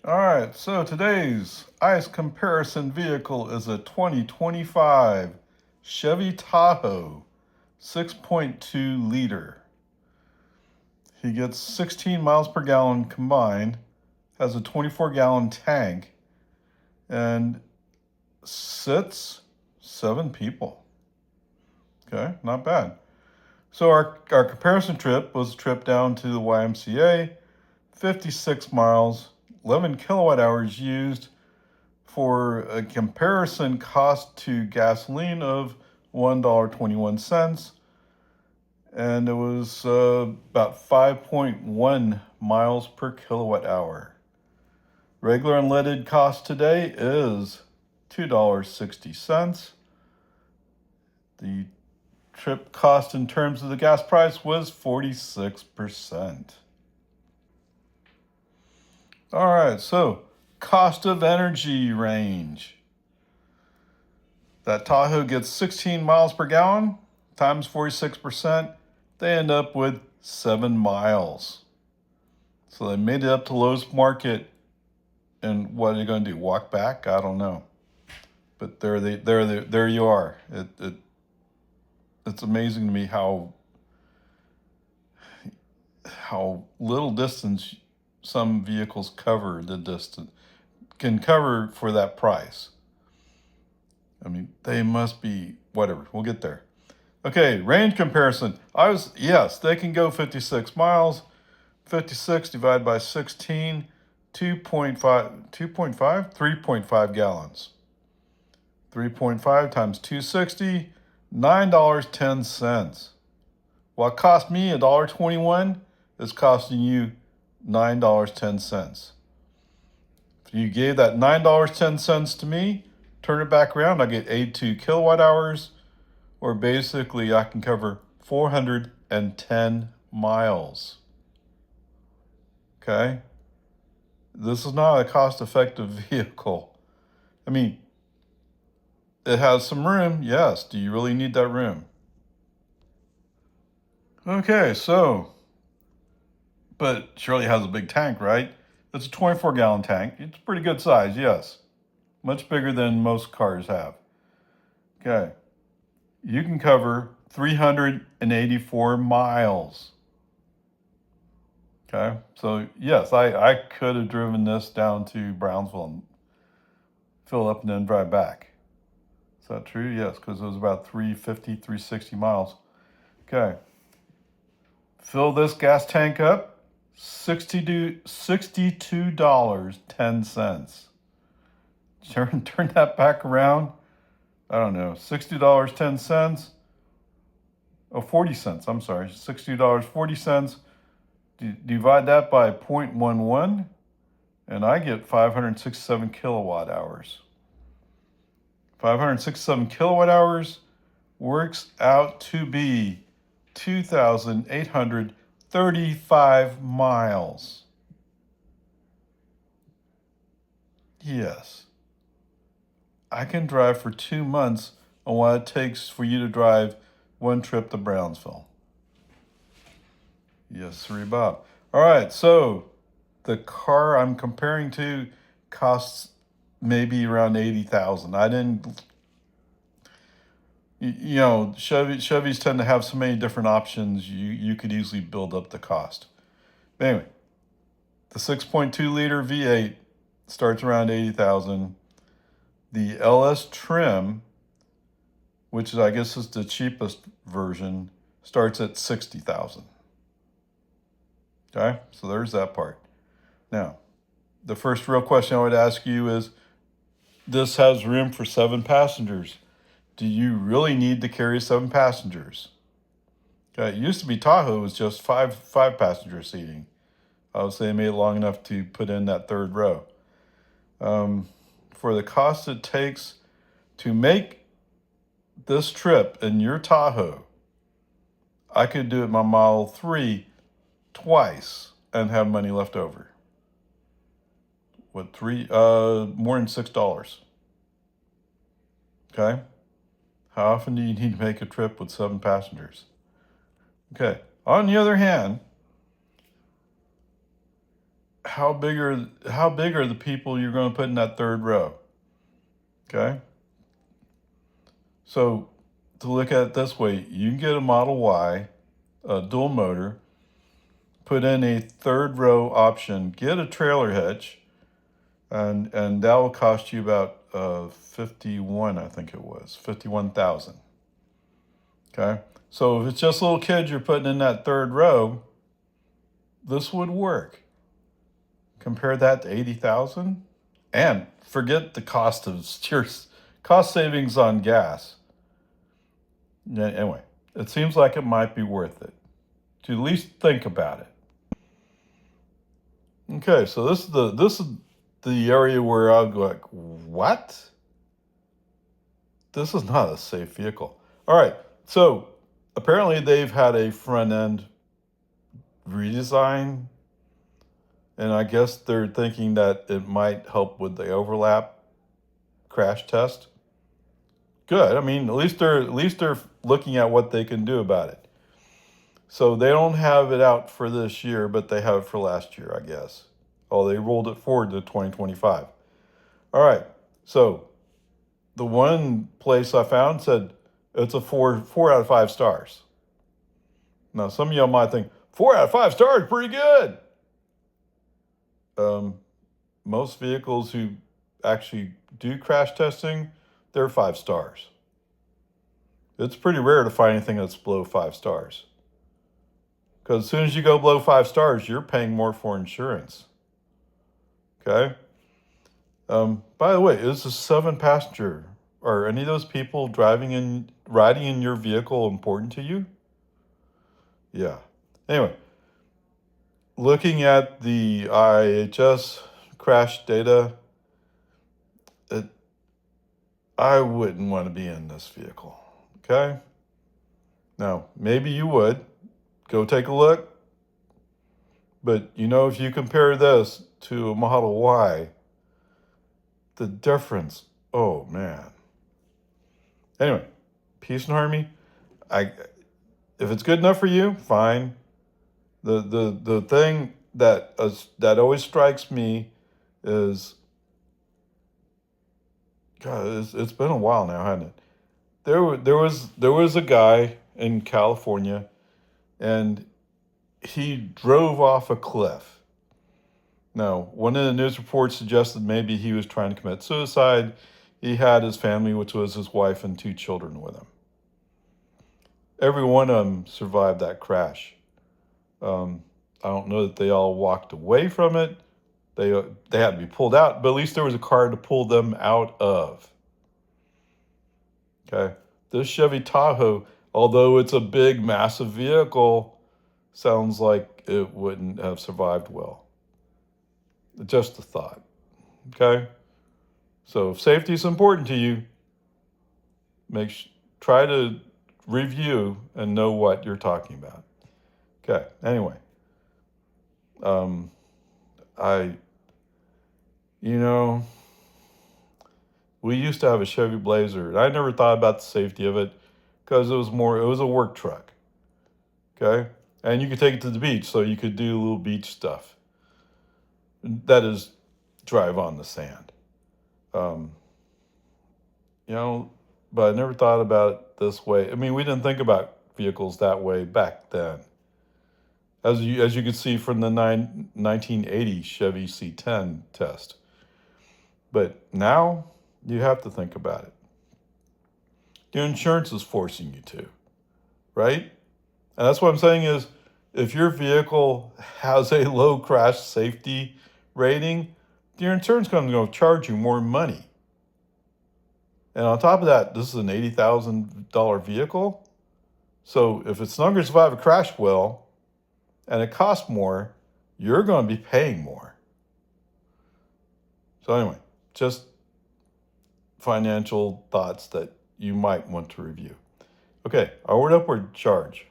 All right, so today's ICE comparison vehicle is a 2025 Chevy Tahoe 6.2 liter. He gets 16 miles per gallon combined, has a 24-gallon tank, and sits 7 people. Okay, not bad. So our comparison trip was a trip down to the YMCA, 56 miles, 11 kilowatt hours used for a comparison cost to gasoline of $1.21. And it was about 5.1 miles per kilowatt hour. Regular unleaded cost today is $2.60. The trip cost in terms of the gas price was 46%. All right, so cost of energy range. That Tahoe gets 16 miles per gallon times 46%. They end up with 7 miles. So they made it up to lowest market. And what are they going to do? Walk back? I don't know. But there you are. It's amazing to me how little distance some vehicles cover can cover for that price. I mean, they must be whatever. We'll get there. Okay, range comparison. Yes, they can go 56 miles. 56 divided by 16, 3.5 gallons. 3.5 times 260, $9.10. What cost me $1.21 is costing you $9.10. If you gave that $9.10 to me, turn it back around, I get 82 kilowatt hours, or basically I can cover 410 miles. Okay? This is not a cost-effective vehicle. I mean, it has some room, yes. Do you really need that room? Okay, so, but Shirley has a big tank, right? It's a 24-gallon tank. It's pretty good size, yes. Much bigger than most cars have. Okay. You can cover 384 miles. Okay. So, yes, I could have driven this down to Brownsville and fill up and then drive back. Is that true? Yes, because it was about 360 miles. Okay. Fill this gas tank up, $62.10. Turn that back around. I don't know, $60.10. Oh, 40 cents. I'm sorry, $60.40. Divide that by 0.11, and I get 567 kilowatt hours. 567 kilowatt hours works out to be 2,835 miles. Yes. I can drive for 2 months on what it takes for you to drive one trip to Brownsville. Yes, sir, Bob. All right, so the car I'm comparing to costs maybe around 80,000. I didn't, you know, Chevys tend to have so many different options. You could easily build up the cost. Anyway, the 6.2 liter V8 starts around 80,000. The LS trim, which is, I guess, is the cheapest version, starts at 60,000. Okay, so there's that part. Now, the first real question I would ask you is, this has room for 7 passengers. Do you really need to carry 7 passengers? Okay, it used to be Tahoe was just five passenger seating. Obviously, they made it long enough to put in that 3rd row. For the cost it takes to make this trip in your Tahoe, I could do it my Model 3 twice and have money left over. What, more than $6. Okay? How often do you need to make a trip with 7 passengers? Okay. On the other hand, how big are the people you're going to put in that third row? Okay. So to look at it this way, you can get a Model Y, a dual motor, put in a third row option, get a trailer hitch, and that will cost you about 51, I think it was 51,000. Okay, so if it's just little kids you're putting in that third row, this would work. Compare that to 80,000, and forget the cost of your cost savings on gas. Yeah, anyway, it seems like it might be worth it to at least think about it. Okay, so this is the area where I'll go like, what? This is not a safe vehicle. All right, so apparently they've had a front end redesign, and I guess they're thinking that it might help with the overlap crash test. Good. I mean, at least they're looking at what they can do about it. So they don't have it out for this year, but they have it for last year, I guess. Oh, they rolled it forward to 2025. All right. So the one place I found said it's a four out of 5 stars. Now some of y'all might think 4 out of 5 stars, pretty good. Most vehicles who actually do crash testing, they're 5 stars. It's pretty rare to find anything that's below 5 stars. Because as soon as you go below 5 stars, you're paying more for insurance. Okay? By the way, is a 7-passenger, are any of those people riding in your vehicle important to you? Yeah. Anyway, looking at the IHS crash data, I wouldn't want to be in this vehicle. Okay? Now, maybe you would. Go take a look. But if you compare this to a Model Y, the difference, oh man. Anyway, peace and harmony. If it's good enough for you, fine. The thing that always strikes me is, God, it's been a while now, hasn't it? There was a guy in California, and he drove off a cliff. Now, one of the news reports suggested maybe he was trying to commit suicide. He had his family, which was his wife and 2 children with him. Every one of them survived that crash. I don't know that they all walked away from it. They had to be pulled out, but at least there was a car to pull them out of. Okay, this Chevy Tahoe, although it's a big, massive vehicle, sounds like it wouldn't have survived well. Just a thought. Okay, so if safety is important to you, try to review and know what you're talking about. Okay. Anyway, I, we used to have a Chevy Blazer, and I never thought about the safety of it because it was a work truck. Okay, and you could take it to the beach, so you could do little beach stuff. That is, drive on the sand. But I never thought about it this way. I mean, we didn't think about vehicles that way back then. As you can see from the 1980 Chevy C10 test. But now you have to think about it. Your insurance is forcing you to, right? And that's what I'm saying is, if your vehicle has a low crash safety rating, your insurance company is going to charge you more money. And on top of that, this is an $80,000 vehicle. So if it's not going to survive a crash well, and it costs more, you're going to be paying more. So anyway, just financial thoughts that you might want to review. Okay, onward, upward, charge.